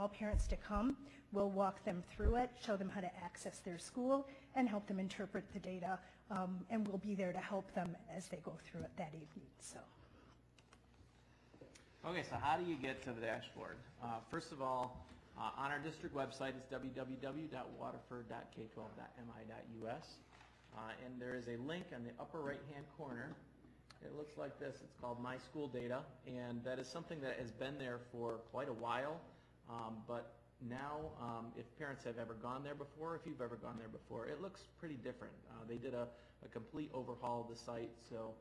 all parents to come. We'll walk them through it, show them how to access their school, and help them interpret the data, and we'll be there to help them as they go through it that evening. So. Okay, so how do you get to the dashboard? First of all, on our district website, it's www.waterford.k12.mi.us, and there is a link on the upper right-hand corner. It looks like this. It's called My School Data, and that is something that has been there for quite a while, but now, if parents have ever gone there before, if you've ever gone there before, it looks pretty different. They did a complete overhaul of the site, so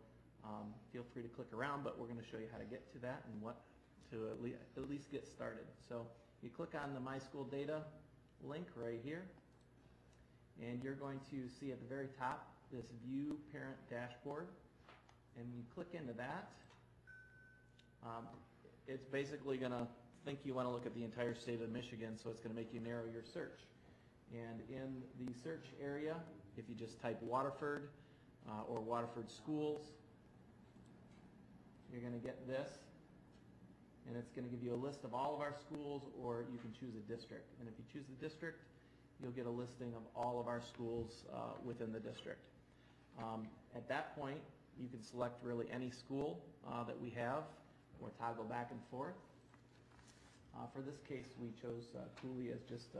feel free to click around, but we're going to show you how to get to that and what to at least get started. So you click on the My School Data link right here, and you're going to see at the very top this View Parent Dashboard, and you click into that. It's basically going to think you want to look at the entire state of Michigan, so it's going to make you narrow your search. And in the search area, if you just type Waterford or Waterford Schools, you're going to get this, and it's going to give you a list of all of our schools, or you can choose a district. And if you choose the district, you'll get a listing of all of our schools within the district. At that point, you can select really any school that we have, or toggle back and forth. For this case, we chose Cooley as just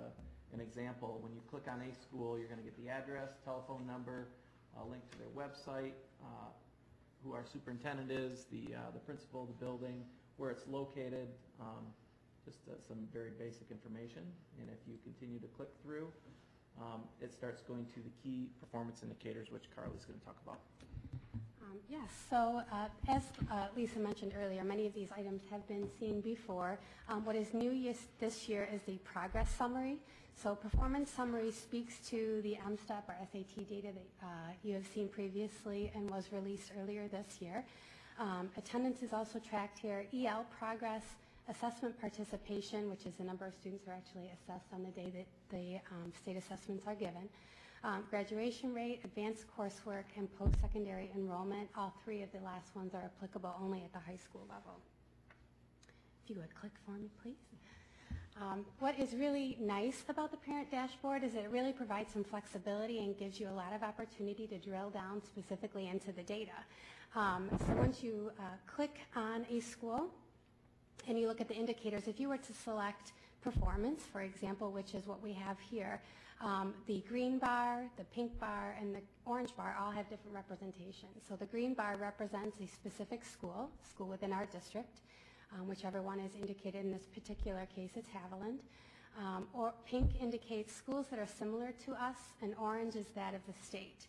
an example. When you click on a school, you're going to get the address, telephone number, a link to their website, who our superintendent is, the principal of the building, where it's located, just some very basic information. And if you continue to click through, it starts going to the key performance indicators, which Carly's going to talk about. Yes, so as Lisa mentioned earlier, many of these items have been seen before. What is new this year is the progress summary. So performance summary speaks to the MSTEP or SAT data that you have seen previously and was released earlier this year. Attendance is also tracked here. EL progress, assessment participation, which is the number of students who are actually assessed on the day that the state assessments are given. Graduation rate, advanced coursework, and post-secondary enrollment. All three of the last ones are applicable only at the high school level. If you would click for me, please. What is really nice about the parent dashboard is that it really provides some flexibility and gives you a lot of opportunity to drill down specifically into the data. So once you click on a school and you look at the indicators, if you were to select performance, for example, which is what we have here, the green bar, the pink bar, and the orange bar all have different representations. So the green bar represents a specific school within our district, whichever one is indicated in this particular case, it's Haviland. Or pink indicates schools that are similar to us, and orange is that of the state.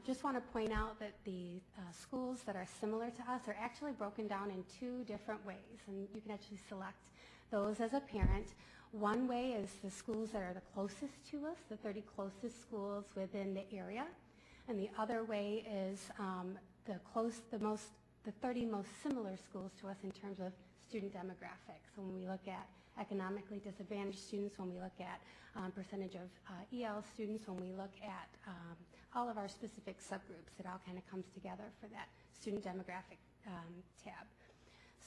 Just want to point out that the schools that are similar to us are actually broken down in two different ways, and you can actually select those as a parent. One way is the schools that are the closest to us, the 30 closest schools within the area, and the other way is the 30 most similar schools to us in terms of student demographics. So when we look at economically disadvantaged students, when we look at percentage of EL students, when we look at all of our specific subgroups, it all kind of comes together for that student demographic tab.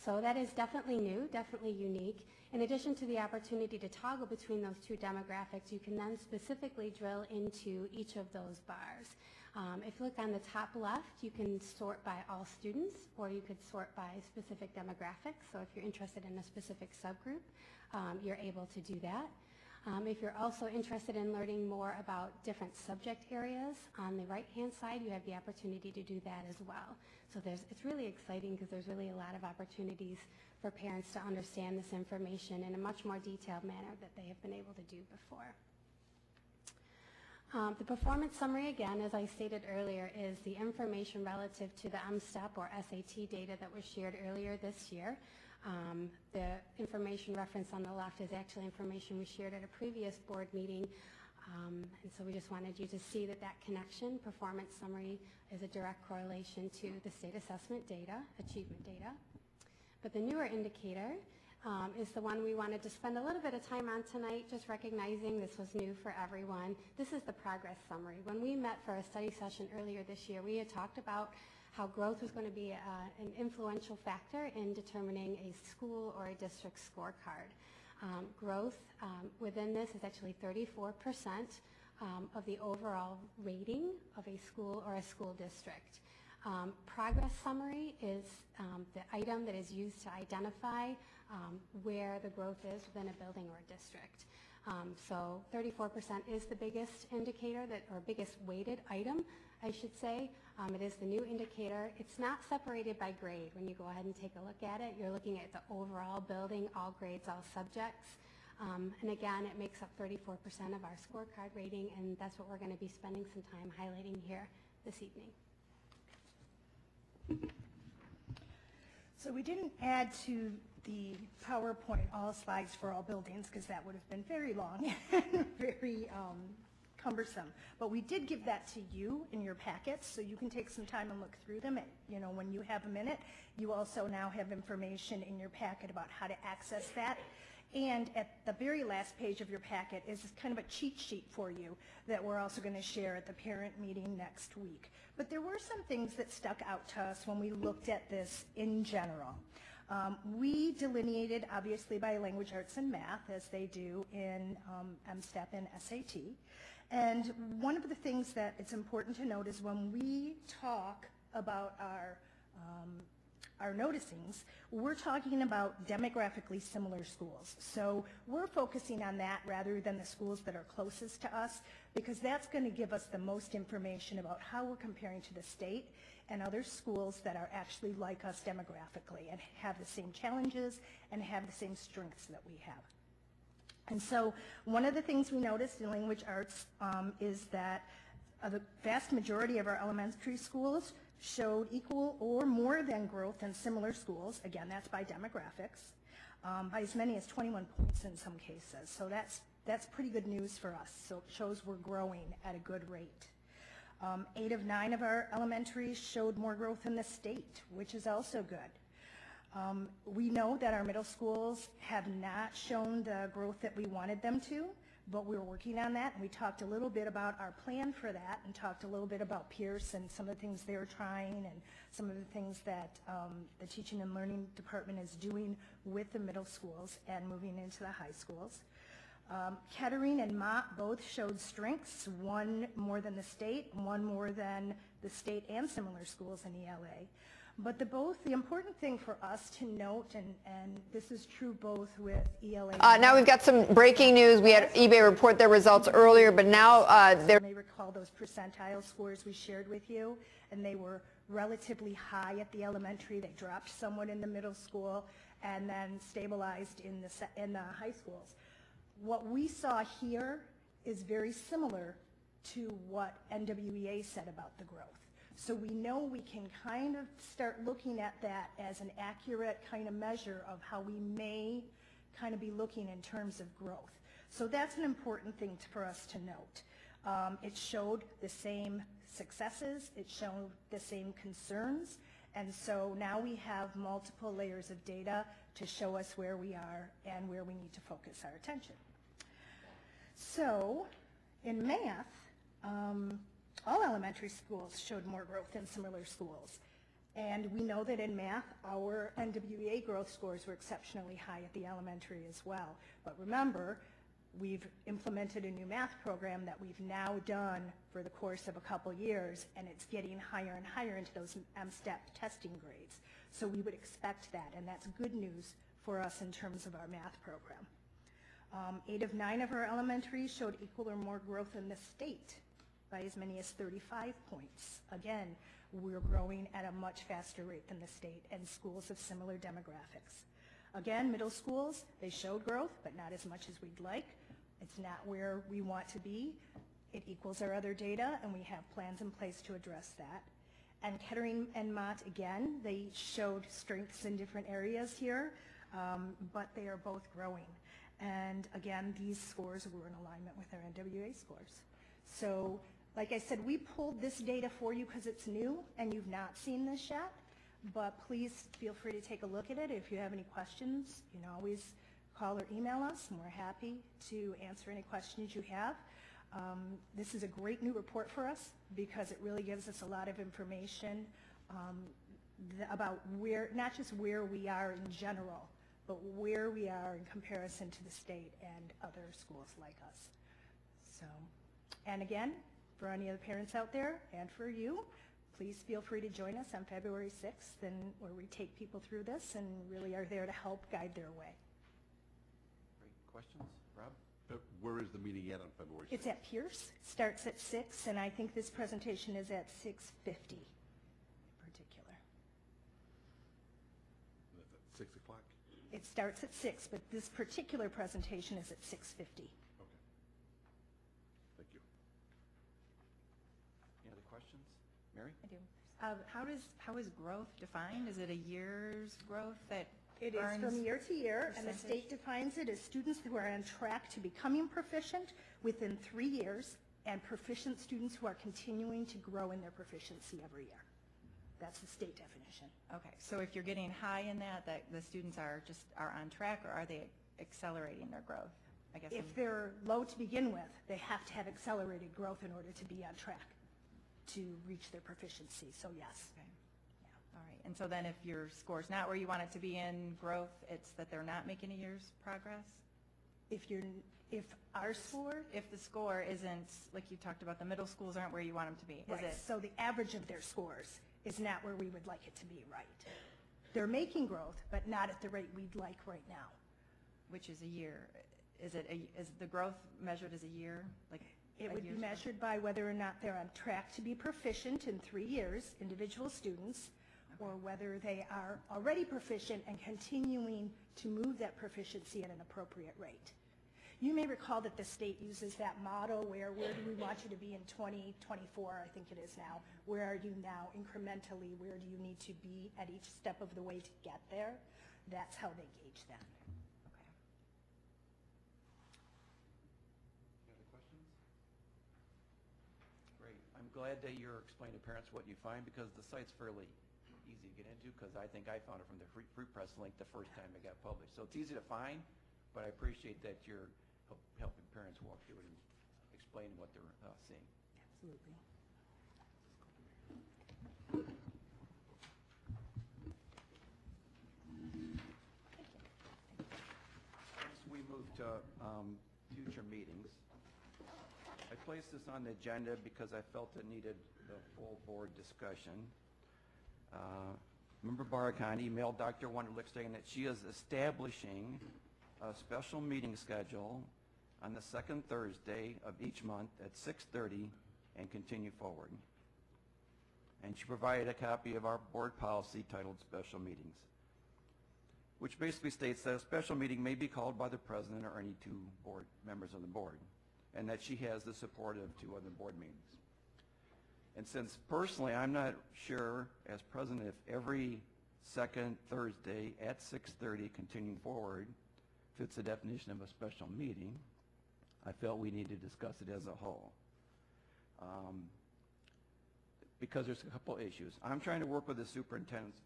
So that is definitely new, definitely unique. In addition to the opportunity to toggle between those two demographics, you can then specifically drill into each of those bars. If you look on the top left, you can sort by all students, or you could sort by specific demographics. So if you're interested in a specific subgroup, you're able to do that. If you're also interested in learning more about different subject areas, on the right-hand side, you have the opportunity to do that as well. So it's really exciting because there's really a lot of opportunities for parents to understand this information in a much more detailed manner that they have been able to do before. The performance summary, again, as I stated earlier, is the information relative to the MSTEP or SAT data that was shared earlier this year. The information referenced on the left is actually information we shared at a previous board meeting, and so we just wanted you to see that connection, performance summary, is a direct correlation to the state assessment data, achievement data. But the newer indicator is the one we wanted to spend a little bit of time on tonight, just recognizing this was new for everyone. This is the progress summary. When we met for a study session earlier this year, we had talked about how growth was going to be an influential factor in determining a school or a district scorecard. Growth within this is actually 34% of the overall rating of a school or a school district. Progress summary is the item that is used to identify where the growth is within a building or a district. So 34% is the biggest indicator or biggest weighted item, I should say. It is the new indicator. It's not separated by grade. When you go ahead and take a look at it, you're looking at the overall building, all grades, all subjects. And again, it makes up 34% of our scorecard rating, and that's what we're going to be spending some time highlighting here this evening. So we didn't add to the PowerPoint all slides for all buildings because that would have been very long and very cumbersome. But we did give that to you in your packets, so you can take some time and look through them. When you have a minute, you also now have information in your packet about how to access that. And at the very last page of your packet is kind of a cheat sheet for you that we're also going to share at the parent meeting next week. But there were some things that stuck out to us when we looked at this in general. We delineated, obviously, by language arts and math, as they do in MSTEP and SAT. And one of the things that it's important to note is when we talk about our noticings, we're talking about demographically similar schools. So we're focusing on that rather than the schools that are closest to us, because that's going to give us the most information about how we're comparing to the state and other schools that are actually like us demographically and have the same challenges and have the same strengths that we have. And so one of the things we noticed in language arts is that the vast majority of our elementary schools showed equal or more than growth in similar schools. Again, that's by demographics, by as many as 21 points in some cases. So that's pretty good news for us. So it shows we're growing at a good rate. 8 of 9 of our elementaries showed more growth in the state, which is also good. We know that our middle schools have not shown the growth that we wanted them to, but we're working on that, and we talked a little bit about our plan for that and talked a little bit about Pierce and some of the things they're trying and some of the things that the teaching and learning department is doing with the middle schools and moving into the high schools. Kettering and Mott both showed strengths, one more than the state, one more than the state and similar schools in ELA. But the important thing for us to note, and this is true both with ELA. Now we've got some breaking news. We had eBay report their results earlier, but now they're. You may recall those percentile scores we shared with you, and they were relatively high at the elementary. They dropped somewhat in the middle school, and then stabilized in the high schools. What we saw here is very similar to what NWEA said about the growth. So we know we can kind of start looking at that as an accurate kind of measure of how we may kind of be looking in terms of growth. So that's an important thing for us to note. It showed the same successes, it showed the same concerns, and so now we have multiple layers of data to show us where we are and where we need to focus our attention. So in math, all elementary schools showed more growth than similar schools. And we know that in math, our NWEA growth scores were exceptionally high at the elementary as well. But remember, we've implemented a new math program that we've now done for the course of a couple years, and it's getting higher and higher into those MSTEP testing grades. So we would expect that, and that's good news for us in terms of our math program. 8 of 9 of our elementaries showed equal or more growth in the state by as many as 35 points. Again, we're growing at a much faster rate than the state and schools of similar demographics. Again, middle schools, they showed growth, but not as much as we'd like. It's not where we want to be. It equals our other data, and we have plans in place to address that. And Kettering and Mott, again, they showed strengths in different areas here, but they are both growing. And again, these scores were in alignment with our NWA scores. So, like I said, we pulled this data for you because it's new and you've not seen this yet, but please feel free to take a look at it. If you have any questions, you can always call or email us, and we're happy to answer any questions you have. This is a great new report for us because it really gives us a lot of information about not just where we are in general, but where we are in comparison to the state and other schools like us. So, and again, for any other parents out there and for you, please feel free to join us on February 6th, where we take people through this and really are there to help guide their way. Great. Questions? Rob? Where is the meeting at on February 6th? It's at Pierce, starts at 6, and I think this presentation is at 6:50 in particular. That's at 6 o'clock? It starts at 6, but this particular presentation is at 6:50. Okay. Thank you. Any other questions? Mary? I do. How is growth defined? Is it a year's growth that It is earns from year to year, and the percentage? state defines it as students who are on track to becoming proficient within 3 years, and proficient students who are continuing to grow in their proficiency every year. That's the state definition. Okay, so if you're getting high in that the students are on track, or are they accelerating their growth? I guess. If they're low to begin with, they have to have accelerated growth in order to be on track to reach their proficiency, so yes. Okay. All right, and so then if your score's not where you want it to be in growth, it's that they're not making a year's progress? If our score, If the score isn't, like you talked about, the middle schools aren't where you want them to be, is right, it? so the average of their scores is not where we would like it to be, right? They're making growth, but not at the rate we'd like right now. Which is a year? Is the growth measured as a year? Like It a would be year's worth? measured by whether or not they're on track to be proficient in 3 years, individual students, or whether they are already proficient and continuing to move that proficiency at an appropriate rate. You may recall that the state uses that model where do we want you to be in 2024, I think it is now. Where are you now incrementally? Where do you need to be at each step of the way to get there? That's how they gauge that. Okay. Any other questions? Great. I'm glad that you're explaining to parents what you find, because the site's fairly easy to get into, because I think I found it from the free press link the first time it got published. So it's easy to find, but I appreciate that you're helping parents walk through it and explain what they're seeing. Absolutely. Next, we move to future meetings. I placed this on the agenda because I felt it needed the full board discussion. Member Barghahn emailed Dr. Wunderlich saying that she is establishing a special meeting schedule on the second Thursday of each month at 6:30 and continue forward. And she provided a copy of our board policy titled Special Meetings, which basically states that a special meeting may be called by the president or any two board members of the board, and that she has the support of 2 other board meetings. And since personally I'm not sure as president if every second Thursday at 6:30 continuing forward fits the definition of a special meeting, I felt we need to discuss it as a whole. Because there's a couple issues. I'm trying to work with the superintendent's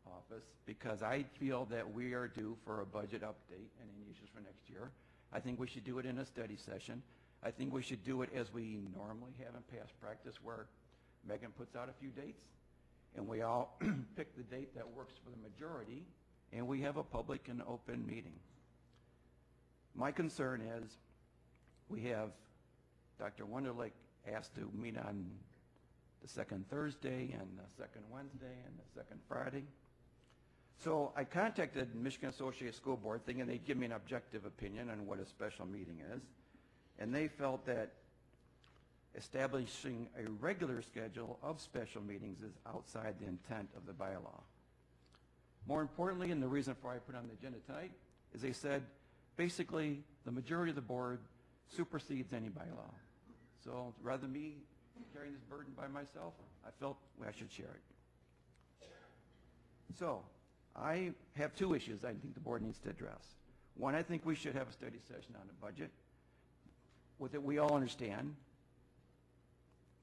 office because I feel that we are due for a budget update and any issues for next year. I think we should do it in a study session. I think we should do it as we normally have in past practice, where Megan puts out a few dates and we all pick the date that works for the majority, and we have a public and open meeting. My concern is we have Dr. Wunderlich asked to meet on the second Thursday and the second Wednesday and the second Friday. So I contacted Michigan Associated School Board thinking they'd give me an objective opinion on what a special meeting is, and they felt that establishing a regular schedule of special meetings is outside the intent of the bylaw. More importantly, and the reason for why I put it on the agenda tonight, is they said basically the majority of the board supersedes any bylaw. So rather than me carrying this burden by myself, I felt I should share it. So I have 2 issues I think the board needs to address. One, I think we should have a study session on the budget. With it, we all understand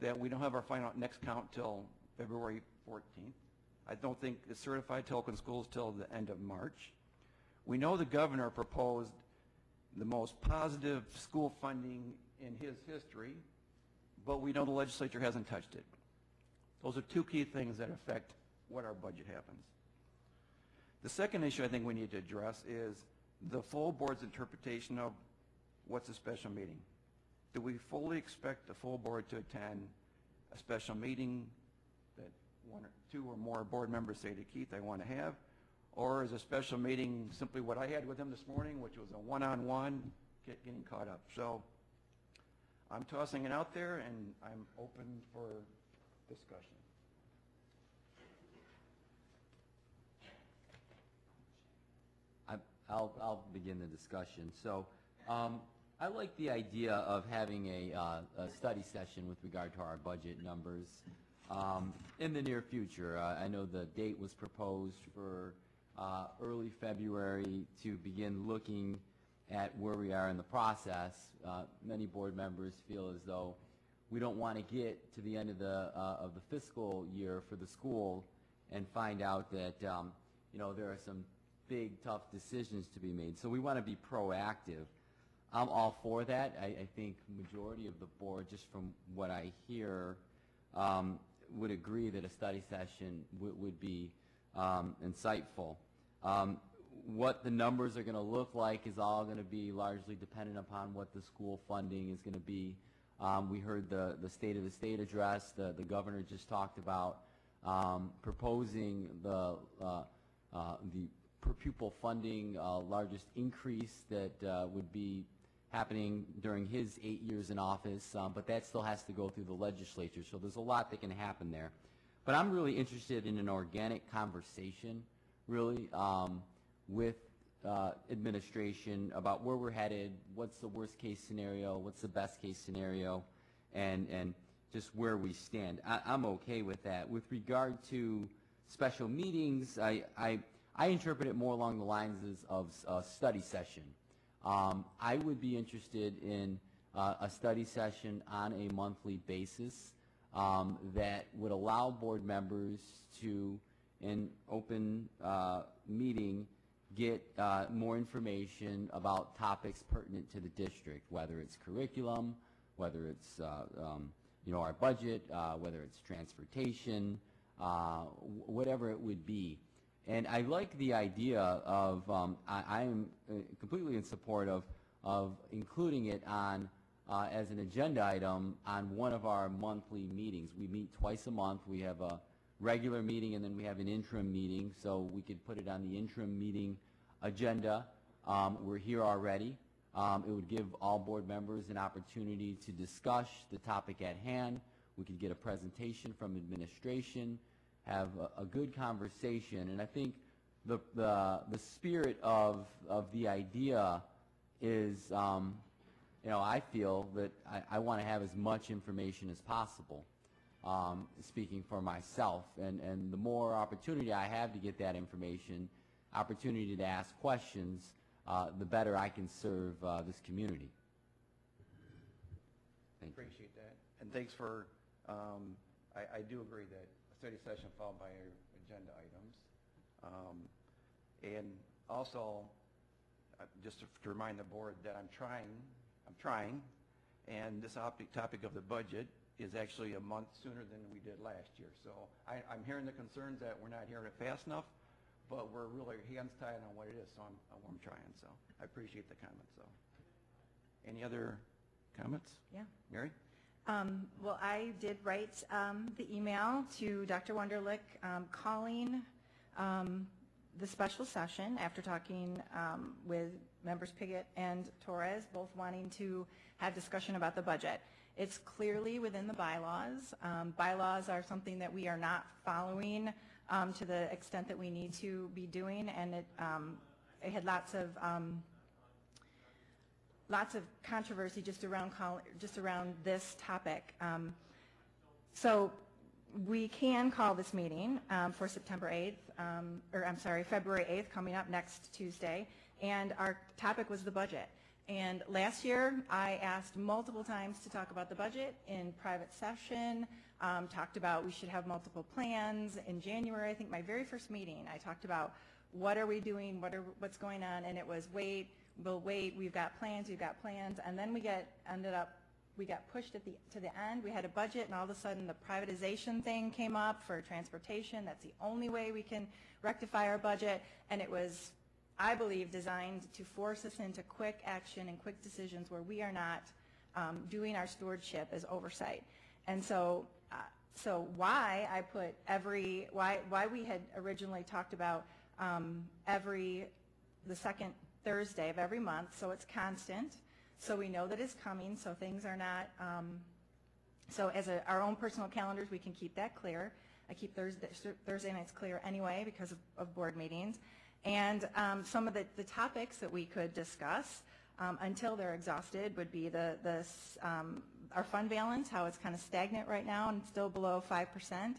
that we don't have our final next count till February 14th. I don't think it's certified to open schools till the end of March. We know the governor proposed the most positive school funding in his history, but we know the legislature hasn't touched it. Those are 2 key things that affect what our budget happens. The second issue I think we need to address is the full board's interpretation of what's a special meeting. Do we fully expect the full board to attend a special meeting that one or two or more board members say to Keith, I want to have? Or is a special meeting simply what I had with him this morning, which was a one-on-one, getting caught up? So I'm tossing it out there, and I'm open for discussion. I'll begin the discussion. So I like the idea of having a study session with regard to our budget numbers in the near future. I know the date was proposed for early February to begin looking at where we are in the process. Many board members feel as though we don't want to get to the end of the fiscal year for the school and find out that there are some big, tough decisions to be made. So we want to be proactive. I'm all for that. I think majority of the board, just from what I hear, would agree that a study session would be insightful. What the numbers are going to look like is all going to be largely dependent upon what the school funding is going to be. We heard the State of the State address. The governor just talked about proposing the per pupil funding largest increase that would be happening during his 8 years in office, but that still has to go through the legislature, so there's a lot that can happen there. But I'm really interested in an organic conversation, really, with administration about where we're headed, what's the worst case scenario, what's the best case scenario, and just where we stand. I'm okay with that. With regard to special meetings, I interpret it more along the lines of a study session. I would be interested in a study session on a monthly basis that would allow board members to, in open meeting, get more information about topics pertinent to the district, whether it's curriculum, whether it's our budget, whether it's transportation, whatever it would be. And I like the idea of, I am completely in support of including it on, as an agenda item on one of our monthly meetings. We meet twice a month. We have a regular meeting and then we have an interim meeting, so we could put it on the interim meeting agenda. We're here already. It would give all board members an opportunity to discuss the topic at hand. We could get a presentation from administration, have a good conversation, and I think the spirit of the idea is, I feel that I want to have as much information as possible, speaking for myself, and the more opportunity I have to get that information, opportunity to ask questions, the better I can serve this community. Thank you. Appreciate that, and thanks for, I do agree that study session followed by agenda items. And also, just to remind the board that I'm trying, and this topic of the budget is actually a month sooner than we did last year. So I'm hearing the concerns that we're not hearing it fast enough, but we're really hands tied on what it is, so I'm trying. So I appreciate the comments. So, any other comments? Yeah. Mary? Well, I did write the email to Dr. Wunderlich calling the special session after talking with members Piggott and Torres, both wanting to have discussion about the budget. It's clearly within the bylaws. Bylaws are something that we are not following to the extent that we need to be doing, and it had lots of controversy just around this topic. So we can call this meeting for September 8th, February 8th, coming up next Tuesday, and our topic was the budget. And last year, I asked multiple times to talk about the budget in private session, talked about we should have multiple plans. In January, I think my very first meeting, I talked about what are we doing, what's going on, and it was we'll wait, we've got plans, and then we ended up we got pushed to the end. We had a budget, and all of a sudden the privatization thing came up for transportation. That's the only way we can rectify our budget, and it was, I believe, designed to force us into quick action and quick decisions where we are not doing our stewardship as oversight. And so, why I put why we had originally talked about the second Thursday of every month, so it's constant, so we know that it's coming, so things are not, so as our own personal calendars, we can keep that clear. I keep Thursday nights clear anyway because of board meetings. And some of the topics that we could discuss until they're exhausted would be our fund balance, how it's kind of stagnant right now and still below 5%.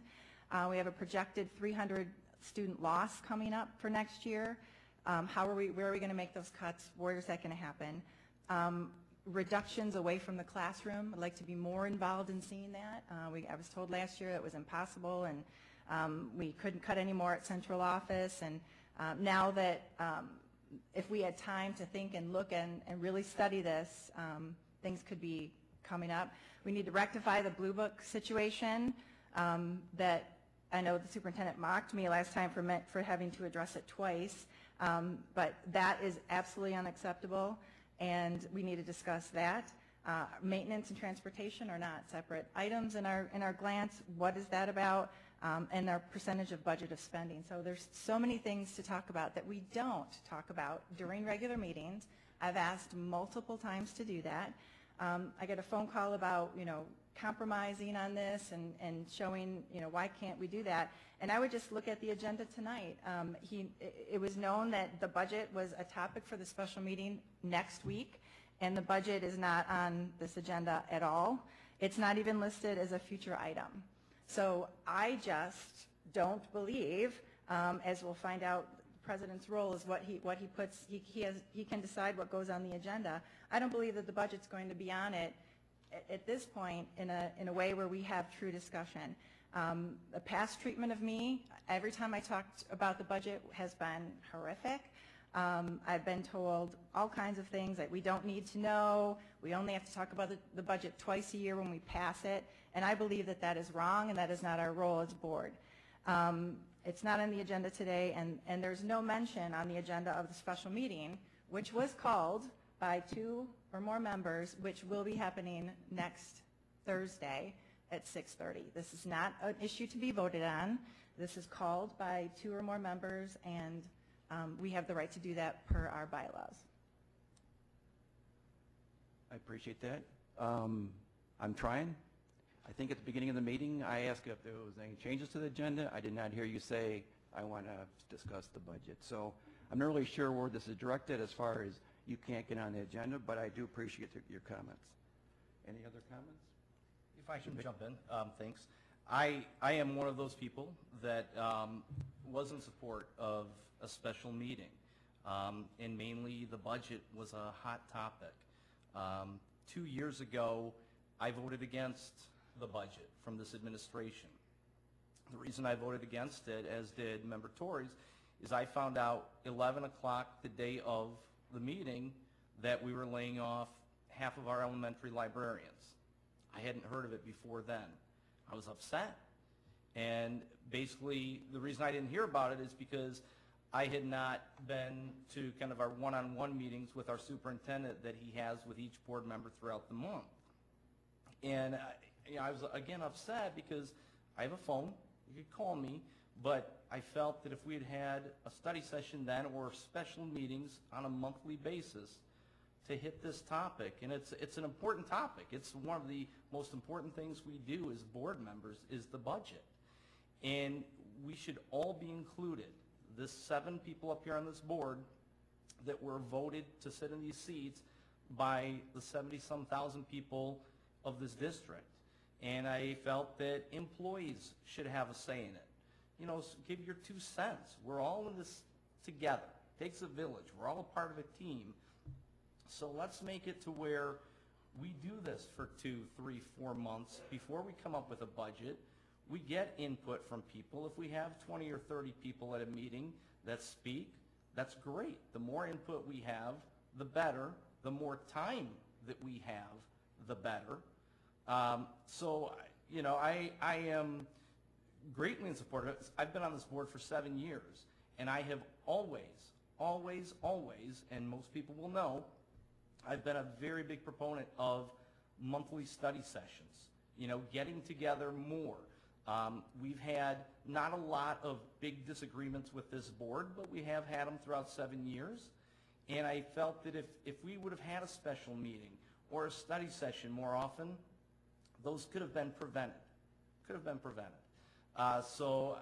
We have a projected 300 student loss coming up for next year. Where are we going to make those cuts? Where is that going to happen? Reductions away from the classroom. I'd like to be more involved in seeing that. I was told last year it was impossible, and we couldn't cut any more at central office. And now that if we had time to think and look and really study this, things could be coming up. We need to rectify the Blue Book situation that I know the superintendent mocked me last time for having to address it twice, but that is absolutely unacceptable, and we need to discuss that. Maintenance and transportation are not separate items in our glance. What is that about? And our percentage of budget of spending. So there's so many things to talk about that we don't talk about during regular meetings. I've asked multiple times to do that. I get a phone call about, compromising on this and showing, why can't we do that? And I would just look at the agenda tonight. It was known that the budget was a topic for the special meeting next week, and the budget is not on this agenda at all. It's not even listed as a future item. So I just don't believe, as we'll find out, the president's role is what he puts. He can decide what goes on the agenda. I don't believe that the budget's going to be on it at this point in a way where we have true discussion. The past treatment of me, every time I talked about the budget, has been horrific. I've been told all kinds of things that we don't need to know. We only have to talk about the budget twice a year when we pass it. And I believe that that is wrong, and that is not our role as a board. It's not on the agenda today, and there's no mention on the agenda of the special meeting, which was called by 2 or more members, which will be happening next Thursday at 6:30. This is not an issue to be voted on. This is called by 2 or more members, and we have the right to do that per our bylaws. I appreciate that. I'm trying. I think at the beginning of the meeting, I asked if there was any changes to the agenda. I did not hear you say, I want to discuss the budget. So I'm not really sure where this is directed as far as you can't get on the agenda, but I do appreciate your comments. Any other comments? If I can jump in, thanks. I am one of those people that was in support of a special meeting, and mainly the budget was a hot topic. 2 years ago, I voted against the budget from this administration. The reason I voted against it, as did Member Torres, is I found out 11 o'clock the day of the meeting that we were laying off half of our elementary librarians. I hadn't heard of it before then. I was upset. And basically, the reason I didn't hear about it is because I had not been to kind of our one-on-one meetings with our superintendent that he has with each board member throughout the month. And I was, again, upset because I have a phone. You could call me. But I felt that if we had had a study session then or special meetings on a monthly basis to hit this topic, and it's an important topic. It's one of the most important things we do as board members is the budget. And we should all be included. This 7 people up here on this board that were voted to sit in these seats by the 70-some thousand people of this district. And I felt that employees should have a say in it. Give your 2 cents. We're all in this together. It takes a village. We're all a part of a team. So let's make it to where we do this for 2, 3, 4 months before we come up with a budget. We get input from people. If we have 20 or 30 people at a meeting that speak, that's great. The more input we have, the better. The more time that we have, the better. So, you know, I am greatly in support of it. I've been on this board for 7 years, and I have always, and most people will know, I've been a very big proponent of monthly study sessions, you know, getting together more. We've had not a lot of big disagreements with this board, but we have had them throughout 7 years. And I felt that if we would have had a special meeting or a study session more often, those could have been prevented. So,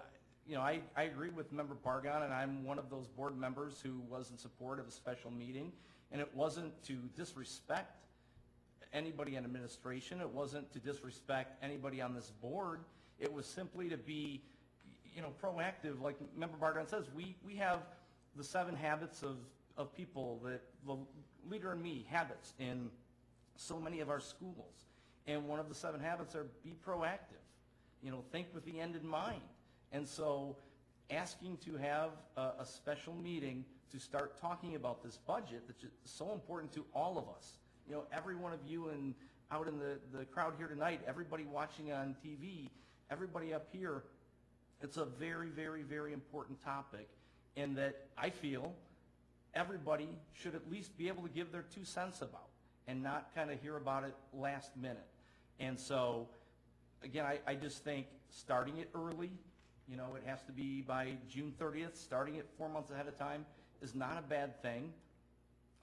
you know, I agree with Member Barghahn, and I'm one of those board members who was in support of a special meeting. And it wasn't to disrespect anybody in administration. It wasn't to disrespect anybody on this board. It was simply to be, you know, proactive. Like Member Barghahn says, we have the 7 habits of people, that the leader in me habits in so many of our schools. And one of the 7 habits are be proactive. You know, think with the end in mind. And so asking to have a special meeting to start talking about this budget that's so important to all of us. You know, every one of you out in the crowd here tonight, everybody watching on TV, everybody up here, it's a very, very, very important topic, and that I feel everybody should at least be able to give their 2 cents about and not kind of hear about it last minute. And so, again, I just think starting it early, you know, it has to be by June 30th, starting it 4 months ahead of time is not a bad thing.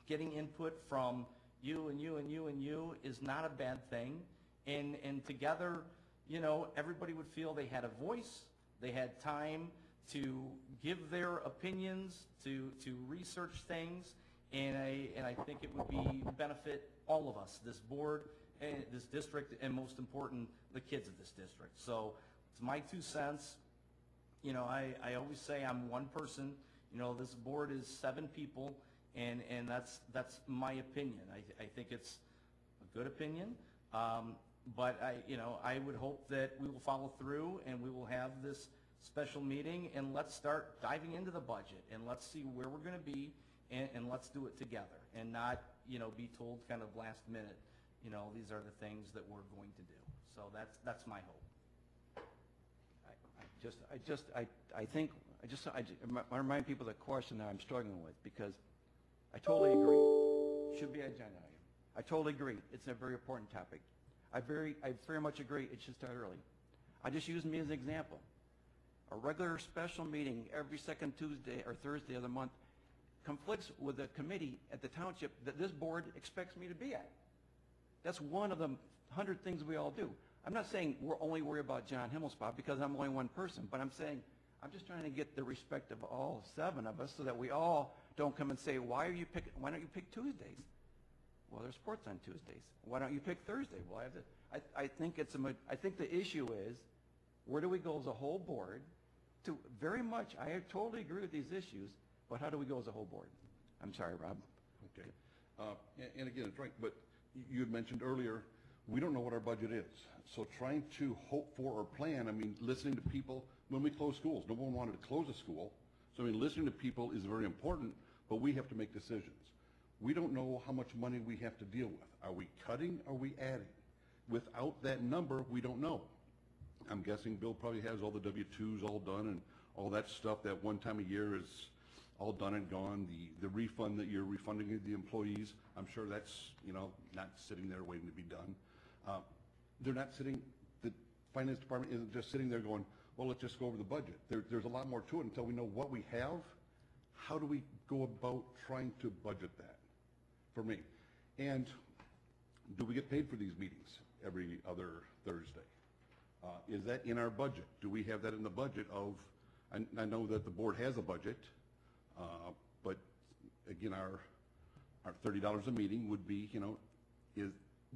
Getting input from you and you and you and you is not a bad thing. And together, you know, everybody would feel they had a voice, they had time to give their opinions, to research things, and I think it would be benefit all of us, this board, this district, and most important, the kids of this district. So it's my 2 cents. You know, I always say I'm one person. You know, this board is 7 people, and that's my opinion. I think it's a good opinion, but I would hope that we will follow through and we will have this special meeting, and let's start diving into the budget, and let's see where we're going to be, and let's do it together, and not, you know, be told kind of last minute, you know, these are the things that we're going to do. So that's my hope. I want to remind people of the question that I'm struggling with, because I totally agree. Should be an agenda item. I totally agree. It's a very important topic. I very much agree it should start early. I just use me as an example. A regular special meeting every second Tuesday or Thursday of the month conflicts with a committee at the township that this board expects me to be at. That's one of the 100 things we all do. I'm not saying we're only worried about John Himmelspach because I'm only one person, but I'm saying I'm just trying to get the respect of all 7 of us so that we all don't come and say, why don't you pick Tuesdays? Well, there's sports on Tuesdays. Why don't you pick Thursday? Well, I think the issue is, where do we go as a whole board to very much, I totally agree with these issues, but how do we go as a whole board? I'm sorry, Rob. Okay. And again, it's right, but you had mentioned earlier, we don't know what our budget is. So trying to hope for or plan, I mean, listening to people, when we close schools, no one wanted to close a school. So I mean, listening to people is very important, but we have to make decisions. We don't know how much money we have to deal with. Are we cutting? Are we adding? Without that number, we don't know. I'm guessing Bill probably has all the W-2s all done and all that stuff that one time a year is all done and gone. The refund that you're refunding the employees, I'm sure that's, you know, not sitting there waiting to be done. They're not sitting, the finance department isn't just sitting there going, well, let's just go over the budget. There's a lot more to it until we know what we have. How do we go about trying to budget that, for me? And do we get paid for these meetings every other Thursday? Is that in our budget? Do we have that in the budget of, I know that the board has a budget, but again, our $30 a meeting would be, you know,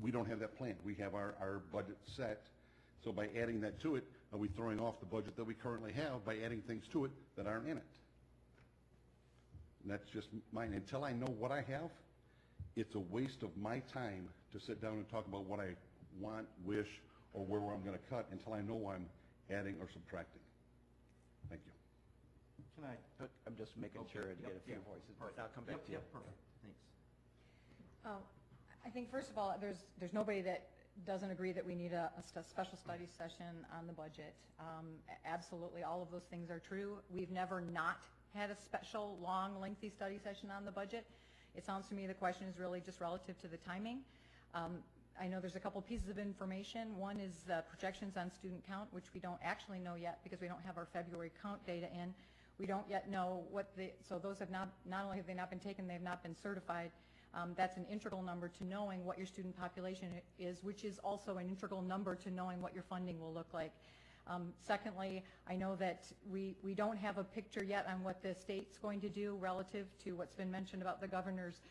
we don't have that planned. We have our budget set. So by adding that to it, are we throwing off the budget that we currently have by adding things to it that aren't in it? And that's just mine. Until I know what I have, it's a waste of my time to sit down and talk about what I want, wish, or where I'm going to cut until I know I'm adding or subtracting. Thank you. Can I? I'm just making sure to get a few voices, but I'll come back to you. Perfect. Thanks. I think, first of all, there's nobody that doesn't agree that we need a special study session on the budget. Absolutely, all of those things are true. We've never not had a special, long, lengthy study session on the budget. It sounds to me the question is really just relative to the timing. I know there's a couple pieces of information. One is projections on student count, which we don't actually know yet because we don't have our February count data in. We don't yet know so those have not only have they not been taken, they've not been certified. That's an integral number to knowing what your student population is, which is also an integral number to knowing what your funding will look like. Secondly, I know that we don't have a picture yet on what the state's going to do relative to what's been mentioned about the governor's,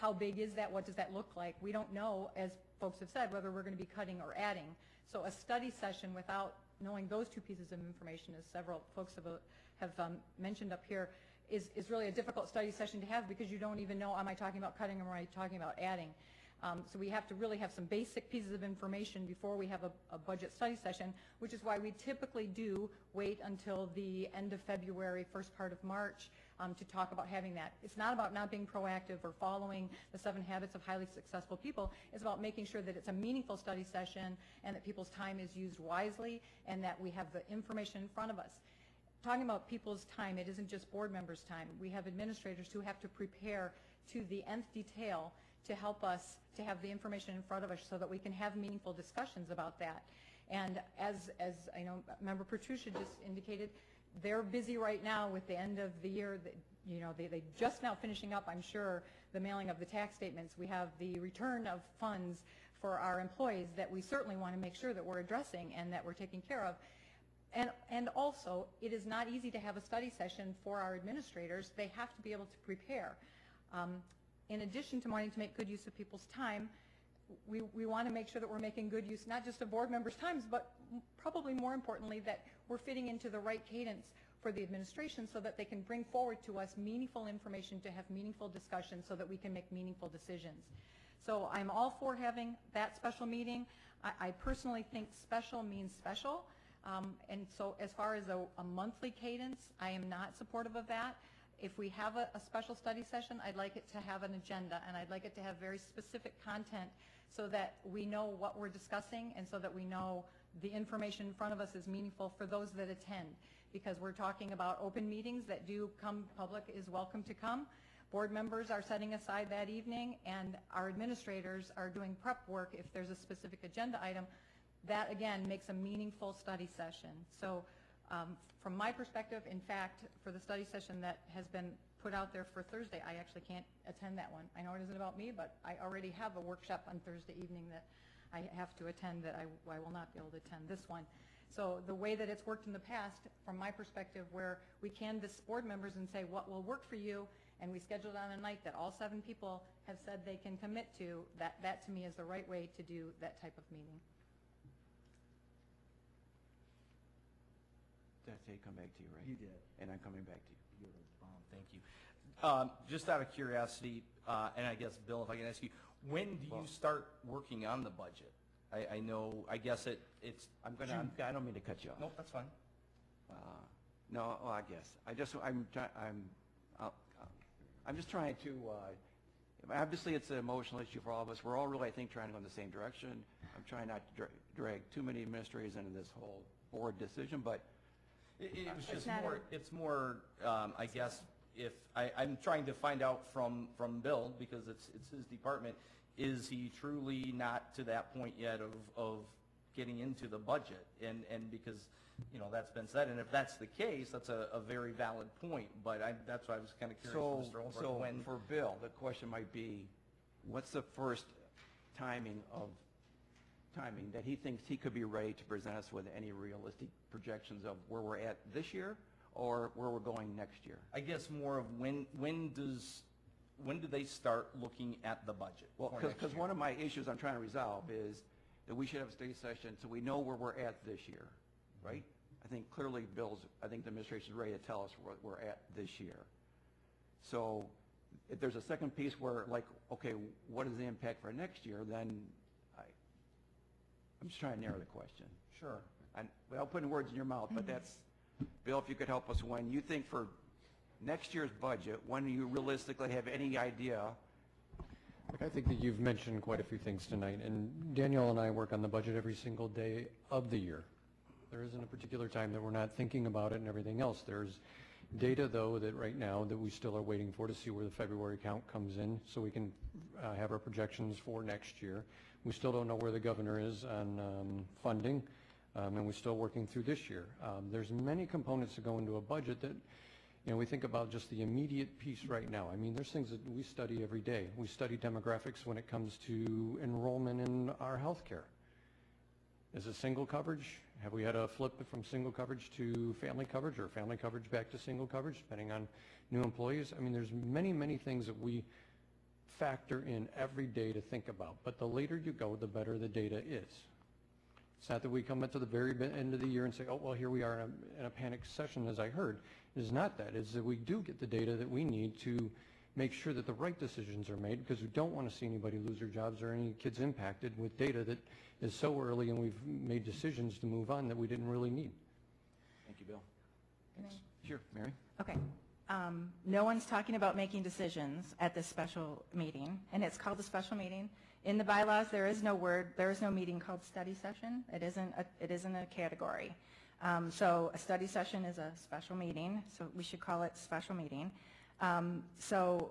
how big is that? What does that look like? We don't know, as folks have said, whether we're going to be cutting or adding. So a study session without knowing those two pieces of information, as several folks have mentioned up here, is really a difficult study session to have because you don't even know, am I talking about cutting or am I talking about adding? So we have to really have some basic pieces of information before we have a budget study session, which is why we typically do wait until the end of February, first part of March, to talk about having that. It's not about not being proactive or following the 7 habits of highly successful people. It's about making sure that it's a meaningful study session and that people's time is used wisely and that we have the information in front of us. Talking about people's time, it isn't just board members' time. We have administrators who have to prepare to the nth detail to help us to have the information in front of us so that we can have meaningful discussions about that. And as I know Member Petrusha just indicated, they're busy right now with the end of the year. They just now finishing up, I'm sure, the mailing of the tax statements. We have the return of funds for our employees that we certainly want to make sure that we're addressing and that we're taking care of. And also, it is not easy to have a study session for our administrators. They have to be able to prepare. In addition to wanting to make good use of people's time, we want to make sure that we're making good use not just of board members' times, but probably more importantly that we're fitting into the right cadence for the administration so that they can bring forward to us meaningful information to have meaningful discussions so that we can make meaningful decisions. So I'm all for having that special meeting. I personally think special means special. And so as far as a monthly cadence, I am not supportive of that. If we have a special study session, I'd like it to have an agenda, and I'd like it to have very specific content so that we know what we're discussing and so that we know the information in front of us is meaningful for those that attend. Because we're talking about open meetings that do come, public is welcome to come. Board members are setting aside that evening, and our administrators are doing prep work if there's a specific agenda item. That, again, makes a meaningful study session. So from my perspective, in fact, for the study session that has been put out there for Thursday, I actually can't attend that one. I know it isn't about me, but I already have a workshop on Thursday evening that I have to attend that I will not be able to attend this one. So the way that it's worked in the past, from my perspective, where we canvass board members and say what will work for you, and we schedule it on a night that all 7 people have said they can commit to, that to me is the right way to do that type of meeting. Did I say come back to you, right? You did. And I'm coming back to you. You're the bomb. Thank you. Just out of curiosity, and I guess, Bill, if I can ask you, when do you start working on the budget? I know, I guess it's June. I don't mean to cut you off. Nope, that's fine. No, well, I guess. I'm just trying to, obviously it's an emotional issue for all of us. We're all really, I think, trying to go in the same direction. I'm trying not to drag too many administrators into this whole board decision, but It was just more, it's more, I guess, if, I'm trying to find out from Bill, because it's his department, is he truly not to that point yet of getting into the budget? And because, that's been said, and if that's the case, that's a very valid point, but that's why I was kind of curious, Mr. Olbrecht, so when. For Bill, the question might be, what's the first timing that he thinks he could be ready to present us with any realistic projections of where we're at this year or where we're going next year? I guess more of when do they start looking at the budget? Well, because one of my issues I'm trying to resolve is that we should have a study session so we know where we're at this year, right? I think clearly I think the administration is ready to tell us where we're at this year. So if there's a second piece where, like, okay, what is the impact for next year, then I'm just trying to narrow the question. Sure. Without putting words in your mouth, but that's, Bill, if you could help us, when you think for next year's budget, when do you realistically have any idea Look, I think that you've mentioned quite a few things tonight, and Danielle and I work on the budget every single day of the year. There isn't a particular time that we're not thinking about it and everything else. There's data, though, that right now that we still are waiting for to see where the February count comes in so we can have our projections for next year. We still don't know where the governor is on funding, and we're still working through this year. There's many components that go into a budget that, you know, we think about just the immediate piece right now. I mean, there's things that we study every day. We study demographics when it comes to enrollment in our health care. Is it single coverage? Have we had a flip from single coverage to family coverage, or family coverage back to single coverage, depending on new employees? I mean, there's many, many things that we factor in every day to think about. But the later you go, the better the data is. It's not that we come up to the very end of the year and say, oh, well, here we are in a panic session, as I heard. It is not that. It's that we do get the data that we need to make sure that the right decisions are made, because we don't want to see anybody lose their jobs or any kids impacted with data that is so early and we've made decisions to move on that we didn't really need. Thank you, Bill. Sure, Mary? Okay. No one's talking about making decisions at this special meeting, and it's called a special meeting. In the bylaws, there is no meeting called study session. It isn't a category. So a study session is a special meeting, so we should call it special meeting. So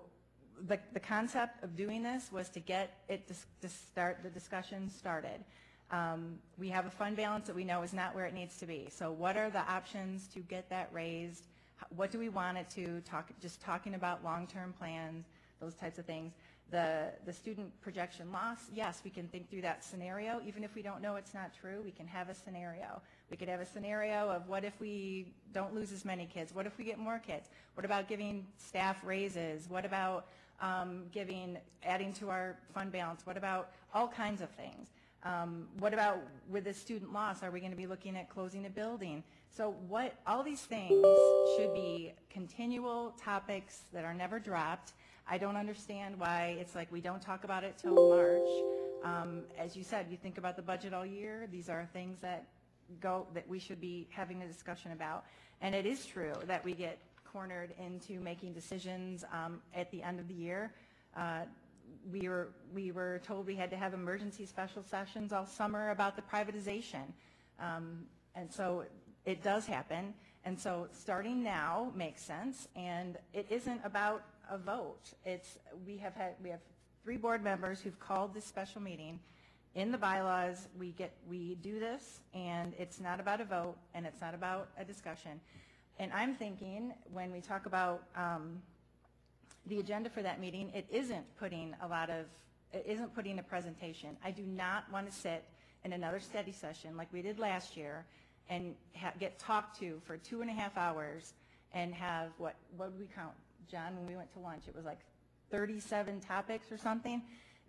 the concept of doing this was to get it to start the discussion started. We have a fund balance that we know is not where it needs to be. So what are the options to get that raised? What do we want it to just talking about long-term plans, those types of things. The student projection loss, yes, we can think through that scenario. Even if we don't know it's not true, we can have a scenario. We could have a scenario of what if we don't lose as many kids? What if we get more kids? What about giving staff raises? What about adding to our fund balance? What about all kinds of things? What about with the student loss? Are we going to be looking at closing a building? So all these things should be continual topics that are never dropped. I don't understand why it's like we don't talk about it till March. As you said, you think about the budget all year. These are things that we should be having a discussion about. And it is true that we get cornered into making decisions at the end of the year. We were told we had to have emergency special sessions all summer about the privatization. And so it does happen. And so starting now makes sense. And it isn't about a vote. We have 3 board members who've called this special meeting. In the bylaws, we do this, and it's not about a vote, and it's not about a discussion. And I'm thinking when we talk about the agenda for that meeting, it isn't putting a presentation. I do not want to sit in another study session like we did last year and get talked to for 2.5 hours and have what did we count, John, when we went to lunch? It was like 37 topics or something.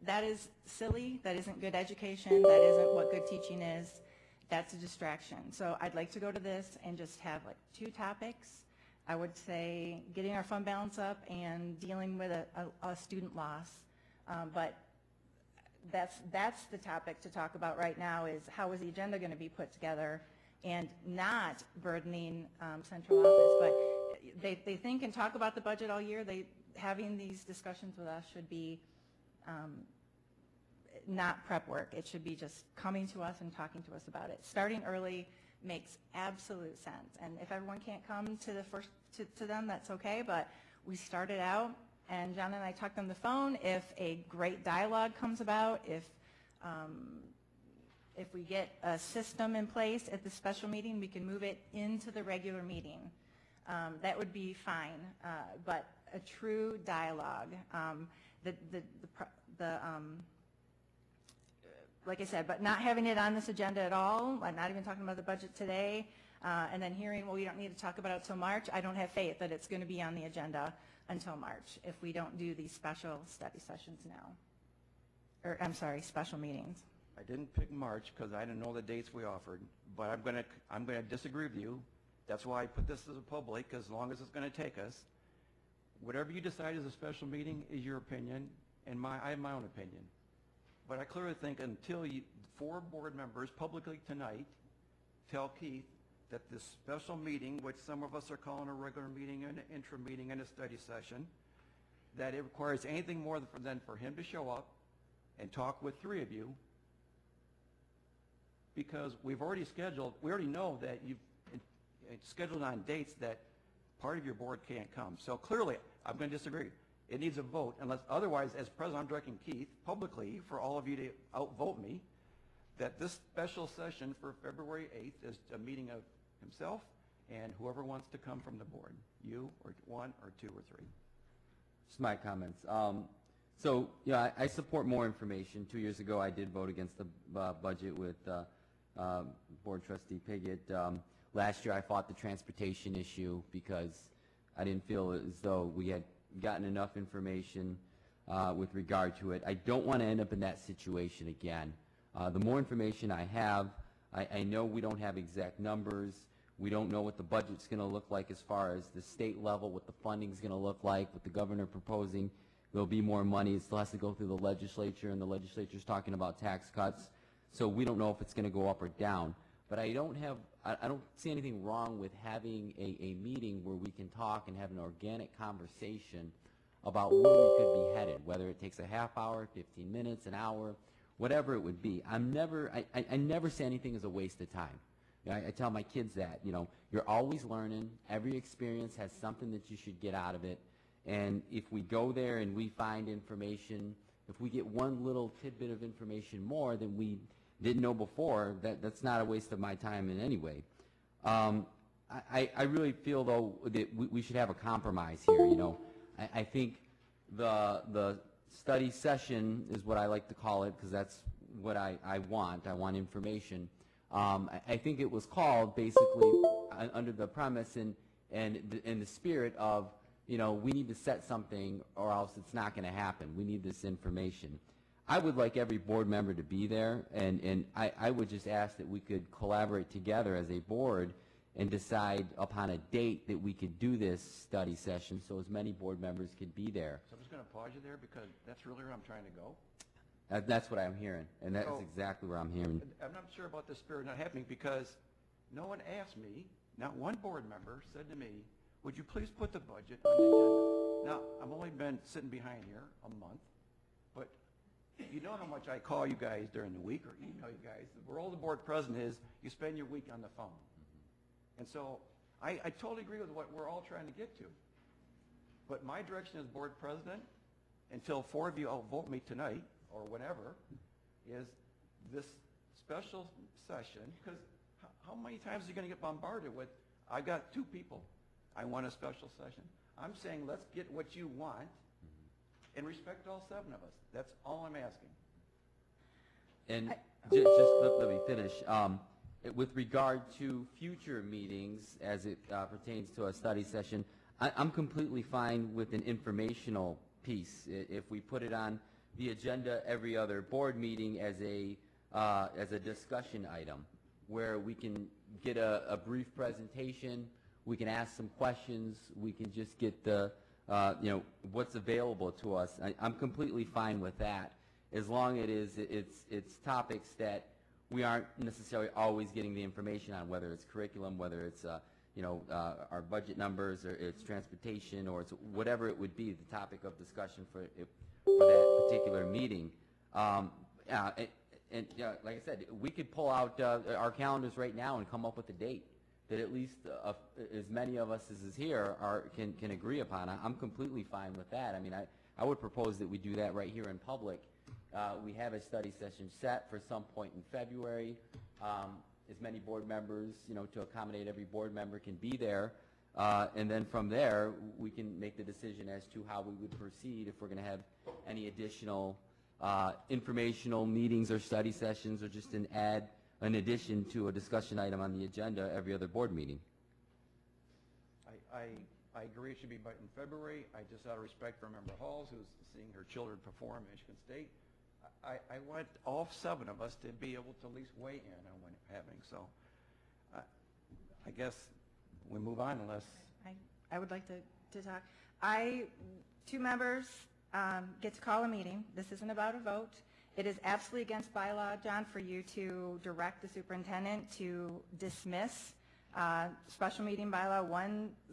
That is silly. That isn't good education. That isn't what good teaching is. That's a distraction. So I'd like to go to this and just have like 2 topics. I would say getting our fund balance up and dealing with a student loss. But that's the topic to talk about right now, is how is the agenda going to be put together, and not burdening central office. But they think and talk about the budget all year. Having these discussions with us should be not prep work. It should be just coming to us and talking to us about it. Starting early makes absolute sense. And if everyone can't come to the first to them, that's okay. But we started out, and John and I talked on the phone. If a great dialogue comes about, if we get a system in place at the special meeting, we can move it into the regular meeting. That would be fine. But a true dialogue, like I said, but not having it on this agenda at all. I'm not even talking about the budget today. And then hearing, well, we don't need to talk about it till March. I don't have faith that it's going to be on the agenda until March if we don't do these special study sessions now. Or, I'm sorry, special meetings. I didn't pick March because I didn't know the dates we offered, but I'm gonna disagree with you. That's why I put this as a public, as long as it's going to take us. Whatever you decide is a special meeting is your opinion, and I have my own opinion. But I clearly think until 4 board members publicly tonight tell Keith that this special meeting, which some of us are calling a regular meeting, an interim meeting, and a study session, that it requires anything more than for him to show up and talk with 3 of you, because we've already scheduled, we already know that you've scheduled on dates that part of your board can't come. So clearly, I'm going to disagree. It needs a vote, unless otherwise, as president, I'm directing Keith publicly for all of you to outvote me, that this special session for February 8th is a meeting of himself and whoever wants to come from the board, you or 1 or 2 or 3. Just my comments. So, yeah, I support more information. 2 years ago, I did vote against the budget with Board Trustee Piggott. Last year, I fought the transportation issue because I didn't feel as though we had gotten enough information with regard to it. I don't want to end up in that situation again. The more information I have, I know we don't have exact numbers. We don't know what the budget's going to look like as far as the state level, what the funding's going to look like, what the governor proposing. There'll be more money. It still has to go through the legislature, and the legislature's talking about tax cuts. So we don't know if it's going to go up or down. But I don't see anything wrong with having a meeting where we can talk and have an organic conversation about where we could be headed, whether it takes a half hour, 15 minutes, an hour, whatever it would be. I never say anything is a waste of time. You know, I tell my kids that, you know, you're always learning. Every experience has something that you should get out of it. And if we go there and we find information, if we get one little tidbit of information more than we didn't know before, that's not a waste of my time in any way. I really feel, though, that we should have a compromise here, you know. I think the study session is what I like to call it, because that's what I want. I want information. I think it was called basically under the premise and the spirit of, you know, we need to set something or else it's not going to happen. We need this information. I would like every board member to be there, and I would just ask that we could collaborate together as a board and decide upon a date that we could do this study session so as many board members could be there. So I'm just going to pause you there because that's really where I'm trying to go. That's what I'm hearing, and that's exactly where I'm hearing. I'm not sure about the spirit not happening because no one asked me, not one board member said to me, would you please put the budget on the agenda? Now, I've only been sitting behind here a month, but you know how much I call you guys during the week or email you guys. The role of the board president is you spend your week on the phone. And so I totally agree with what we're all trying to get to. But my direction as board president, until 4 of you outvote me tonight, or whatever, is this special session, because how many times are you going to get bombarded with, I've got 2 people, I want a special session. I'm saying let's get what you want and respect all 7 of us. That's all I'm asking. And just let me finish. With regard to future meetings as it pertains to a study session, I'm completely fine with an informational piece. If we put it on the agenda every other board meeting as a discussion item where we can get a brief presentation, we can ask some questions, we can just get the you know, what's available to us. I'm completely fine with that as long as it's topics that we aren't necessarily always getting the information on, whether it's curriculum, whether it's you know, our budget numbers, or it's transportation, or it's whatever it would be, the topic of discussion for that particular meeting. And like I said, we could pull out our calendars right now and come up with a date that at least as many of us as is here can agree upon. I'm completely fine with that. I mean, I would propose that we do that right here in public. We have a study session set for some point in February. As many board members, you know, to accommodate every board member can be there. And then from there, we can make the decision as to how we would proceed if we're going to have any additional informational meetings or study sessions, or just an addition to a discussion item on the agenda every other board meeting. I agree it should be in February. I just, out of respect for Member Halls, who's seeing her children perform in Michigan State, I want all 7 of us to be able to at least weigh in on what it's happening. So I guess we move on unless... I would like to talk. 2 members get to call a meeting. This isn't about a vote. It is absolutely against bylaw, John, for you to direct the superintendent to dismiss special meeting bylaw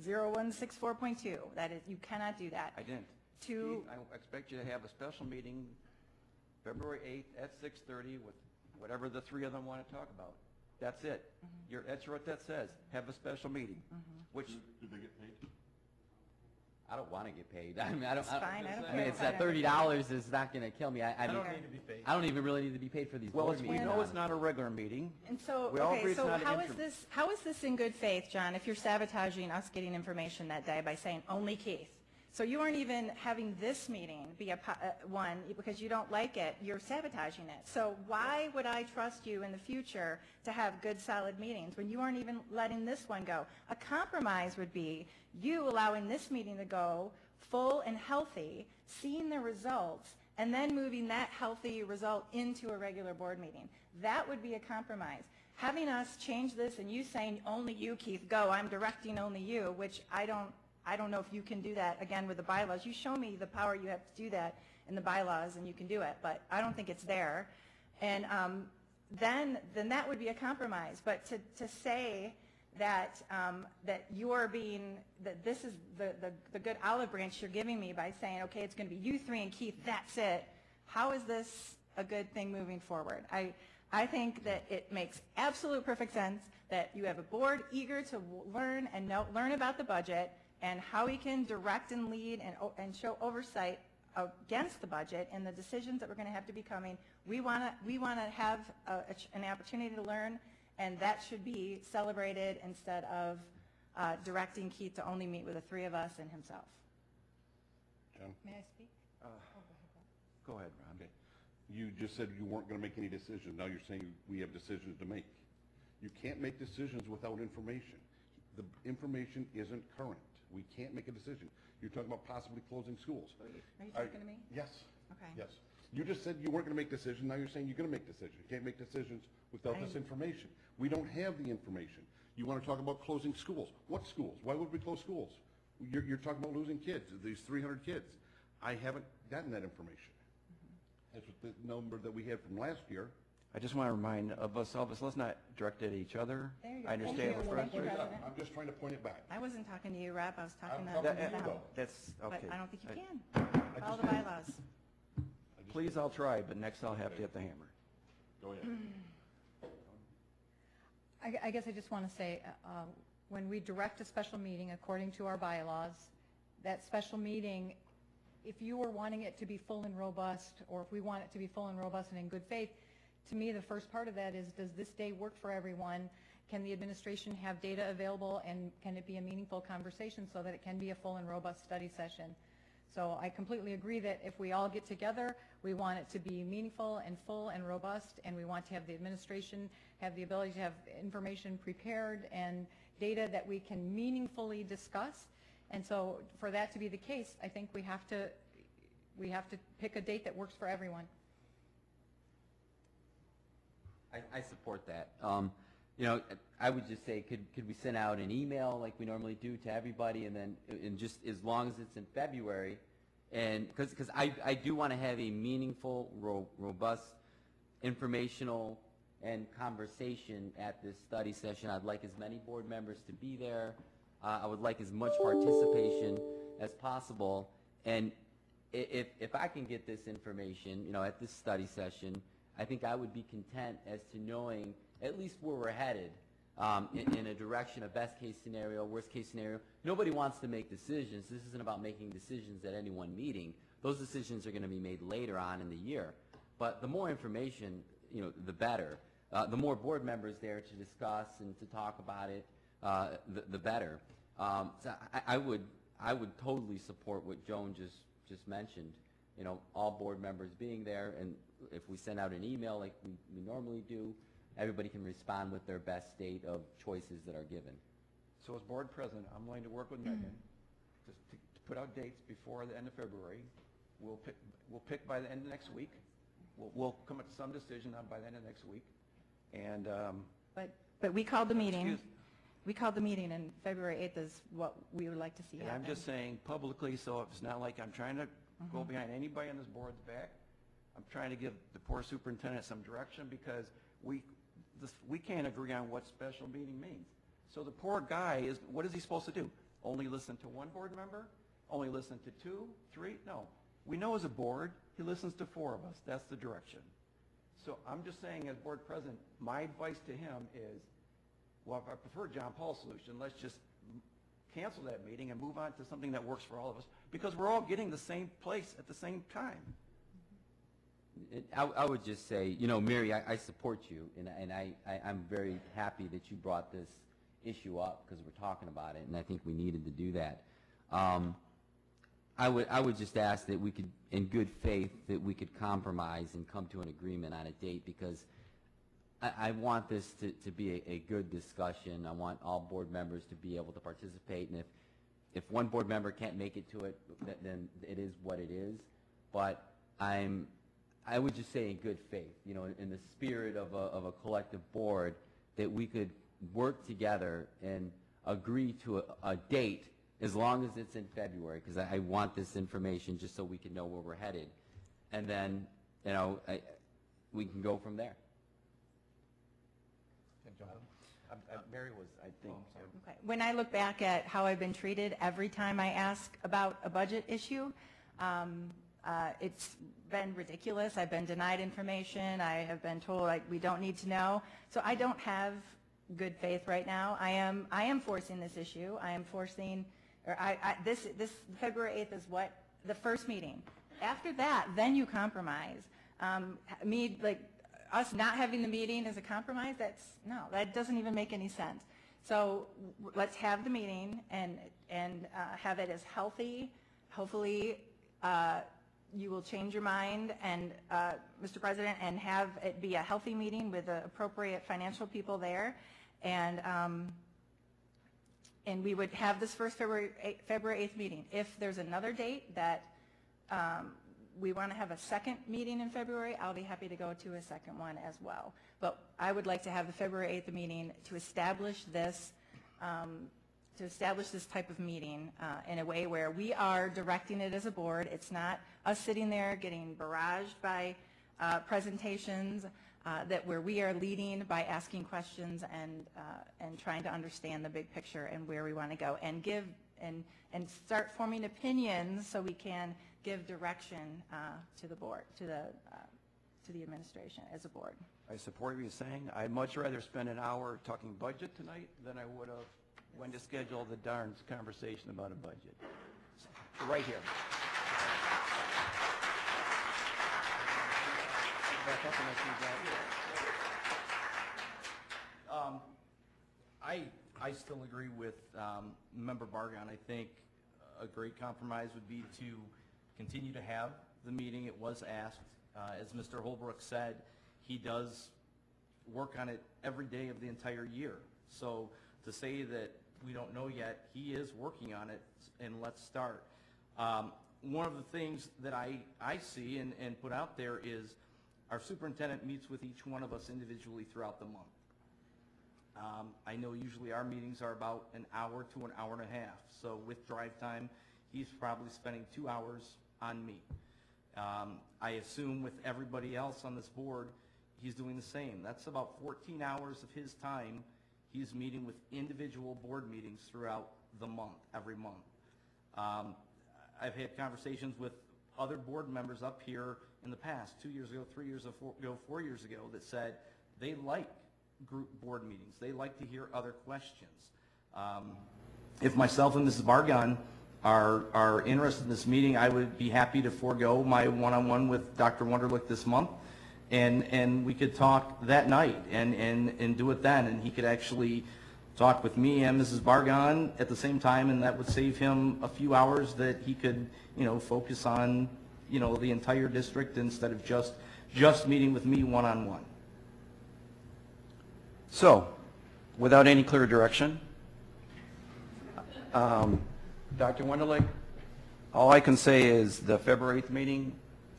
10164.2. That is, you cannot do that. I didn't. to, Keith, I expect you to have a special meeting February 8th at 6:30 with whatever the three of them want to talk about. That's it. That's what that says. Have a special meeting. Which, Did they get paid? I don't want to get paid. I mean, I don't. It's fine, I don't I care. mean, it's that $30 is not going to kill me. I don't mean, need to be paid. I don't even really need to be paid for these well, board we meetings. know it's not a regular meeting. And so, We all okay, agree it's so not an how is interim. this in good faith, John, if you're sabotaging us getting information that day by saying only Keith? So you aren't even having this meeting be one because you don't like it, you're sabotaging it. So why would I trust you in the future to have good, solid meetings when you aren't even letting this one go? A compromise would be you allowing this meeting to go full and healthy, seeing the results, and then moving that healthy result into a regular board meeting. That would be a compromise. Having us change this and you saying only you, Keith, go, I'm directing only you, which I don't know if you can do that, again, with the bylaws. You show me the power you have to do that in the bylaws, and you can do it, but I don't think it's there. And then that would be a compromise. But to say that that this is the good olive branch you're giving me by saying, okay, it's going to be you three and Keith, that's it. How is this a good thing moving forward? I think that it makes absolute perfect sense that you have a board eager to learn and learn about the budget and how we can direct and lead and show oversight against the budget and the decisions that we're going to have to be coming. We want to have an opportunity to learn, and that should be celebrated instead of directing Keith to only meet with the three of us and himself. John? May I speak? Go ahead, Ron. Okay. You just said you weren't going to make any decisions. Now you're saying we have decisions to make. You can't make decisions without information. The information isn't current. We can't make a decision. You're talking about possibly closing schools. Are you talking to me? Yes. Okay. Yes. You just said you weren't going to make decisions. Now you're saying you're going to make decisions. You can't make decisions without this information. We don't have the information. You want to talk about closing schools. What schools? Why would we close schools? You're talking about losing kids, these 300 kids. I haven't gotten that information. That's what the number that we had from last year. I just want to remind us, let's not direct it at each other. There you go. I understand Thank you. what's Thank you, President. I'm just trying to point it back. I wasn't talking to you, Rob. I was talking I'm to talking to you, them. though. That's, okay. But I don't think you can. Follow the bylaws. Please, I'll try, but next I'll have to hit the hammer. Go ahead. I guess I just want to say, when we direct a special meeting according to our bylaws, that special meeting, if you were wanting it to be full and robust, or if we want it to be full and robust and in good faith, to me, the first part of that is, does this day work for everyone? Can the administration have data available, and can it be a meaningful conversation so that it can be a full and robust study session? So I completely agree that if we all get together, we want it to be meaningful and full and robust, and we want to have the administration have the ability to have information prepared and data that we can meaningfully discuss. And so for that to be the case, I think we have to pick a date that works for everyone. I support that. You know, I would just say, could we send out an email like we normally do to everybody, and then, and just as long as it's in February, and because I do want to have a meaningful, robust, informational, and conversation at this study session. I'd like as many board members to be there. I would like as much participation as possible, and if I can get this information, you know, at this study session, I think I would be content as to knowing at least where we're headed in a direction, a best case scenario, worst case scenario. Nobody wants to make decisions. This isn't about making decisions at any one meeting. Those decisions are going to be made later on in the year. But the more information, you know, the better. The more board members there to discuss and to talk about it, the better. So I would totally support what Joan just mentioned. You know, all board members being there, and if we send out an email like we normally do, everybody can respond with their best state of choices that are given. So as board president, I'm willing to work with Megan just to put out dates before the end of February. We'll pick by the end of next week. We'll come up to some decision by the end of next week. And But we called the meeting. We called the meeting, and February 8th is what we would like to see happen. I'm just saying publicly, so it's not like I'm trying to go behind anybody on this board's back. I'm trying to give the poor superintendent some direction, because we can't agree on what special meeting means. So the poor guy what is he supposed to do? Only listen to one board member? only listen to 2, 3? No. We know as a board, he listens to 4 of us. That's the direction. So I'm just saying, as board president, my advice to him is, well, if I prefer John Paul's solution, let's just cancel that meeting and move on to something that works for all of us, because we're all getting the same place at the same time. I would just say, you know, Mary, I support you, and I'm very happy that you brought this issue up because we're talking about it, and I think we needed to do that. I would just ask that we could, in good faith, that we could compromise and come to an agreement on a date, because I want this to be a good discussion. I want all board members to be able to participate, and if one board member can't make it to it, then it is what it is. But I would just say in good faith, you know, in the spirit of a collective board, that we could work together and agree to a date, as long as it's in February, because I want this information just so we can know where we're headed. And then, you know, we can go from there. Mary was, I think. Okay. When I look back at how I've been treated every time I ask about a budget issue, it's been ridiculous. I've been denied information. I have been told, like, we don't need to know. So I don't have good faith right now. I am forcing this issue. I am forcing, or this February 8th is what, the first meeting. After that, then you compromise. Us not having the meeting is a compromise? That doesn't even make any sense. So let's have the meeting and have it as healthy. Hopefully, you will change your mind, and Mr. President, and have it be a healthy meeting with the appropriate financial people there, and we would have this first February 8th meeting. If there's another date that we want to have a second meeting in February, I'll be happy to go to a second one as well. But I would like to have the February 8th meeting to establish this type of meeting in a way where we are directing it as a board. It's not us sitting there getting barraged by presentations, where we are leading by asking questions and trying to understand the big picture and where we want to go, and give and start forming opinions so we can give direction to the board, to the administration as a board. I support what you're saying. I'd much rather spend an hour talking budget tonight than I would have when to schedule the darn conversation about a budget. So, right here. I still agree with Member Barghahn. I think a great compromise would be to continue to have the meeting. It was asked. As Mr. Holbrook said, he does work on it every day of the entire year. So to say that we don't know yet, he is working on it, and let's start. One of the things that I see and put out there is our superintendent meets with each one of us individually throughout the month. I know usually our meetings are about an hour to an hour and a half. So with drive time, he's probably spending 2 hours on me. I assume with everybody else on this board, he's doing the same. That's about 14 hours of his time he's meeting with individual board meetings throughout the month, every month. I've had conversations with other board members up here in the past, 2 years ago, 3 years ago, 4 years ago, that said they like group board meetings. They like to hear other questions. If myself and Mrs. Barghahn are interested in this meeting, I would be happy to forego my one-on-one with Dr. Wunderlich this month, and we could talk that night and do it then, and he could actually talk with me and Mrs. Barghahn at the same time, and that would save him a few hours that he could, focus on, the entire district instead of just meeting with me one-on-one. So, without any clear direction, Dr. Wunderlich, all I can say is the February 8th meeting,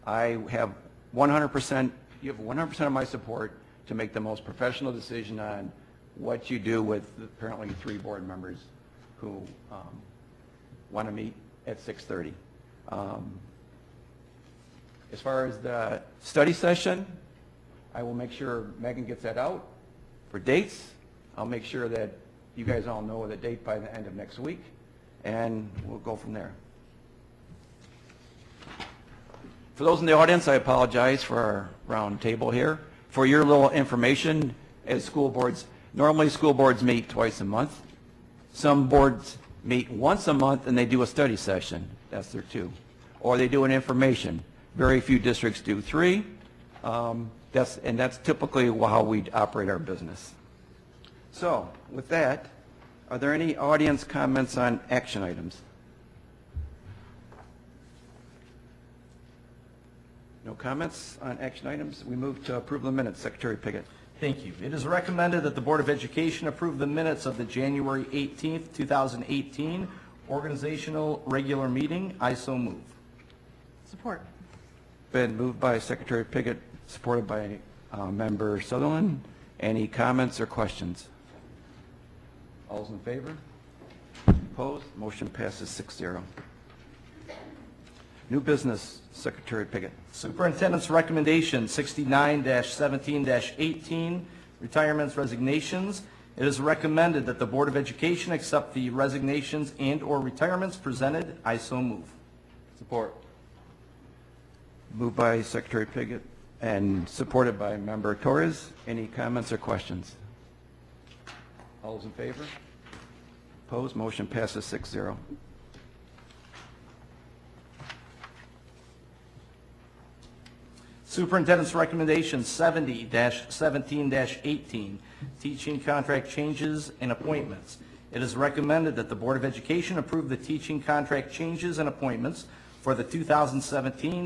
I have 100%, you have 100% of my support to make the most professional decision on what you do with apparently 3 board members who want to meet at 6:30. As far as the study session, I will make sure Megan gets that out for dates. I'll make sure that you guys all know the date by the end of next week, and we'll go from there. For those in the audience, I apologize for our round table here. For your little information, as school boards, normally school boards meet twice a month. Some boards meet once a month and they do a study session. That's their 2. Or they do an information. Very few districts do 3. That's typically how we operate our business. So with that, are there any audience comments on action items? No comments on action items. We move to approve the minutes. Secretary Piggott. Thank you. It is recommended that the Board of Education approve the minutes of the January 18th, 2018 organizational regular meeting. I so move. Support. Been moved by Secretary Piggott, supported by Member Sutherland. Any comments or questions? All those in favor? Opposed? Motion passes 6-0. New business, Secretary Piggott. Superintendent's recommendation 69-17-18, retirements, resignations. It is recommended that the Board of Education accept the resignations and/or retirements presented. I so move. Support. Moved by Secretary Piggott and supported by Member Torres. Any comments or questions? All those in favor? Opposed? Motion passes 6-0. Superintendent's recommendation 70-17-18, teaching contract changes and appointments. It is recommended that the Board of Education approve the teaching contract changes and appointments for the 2017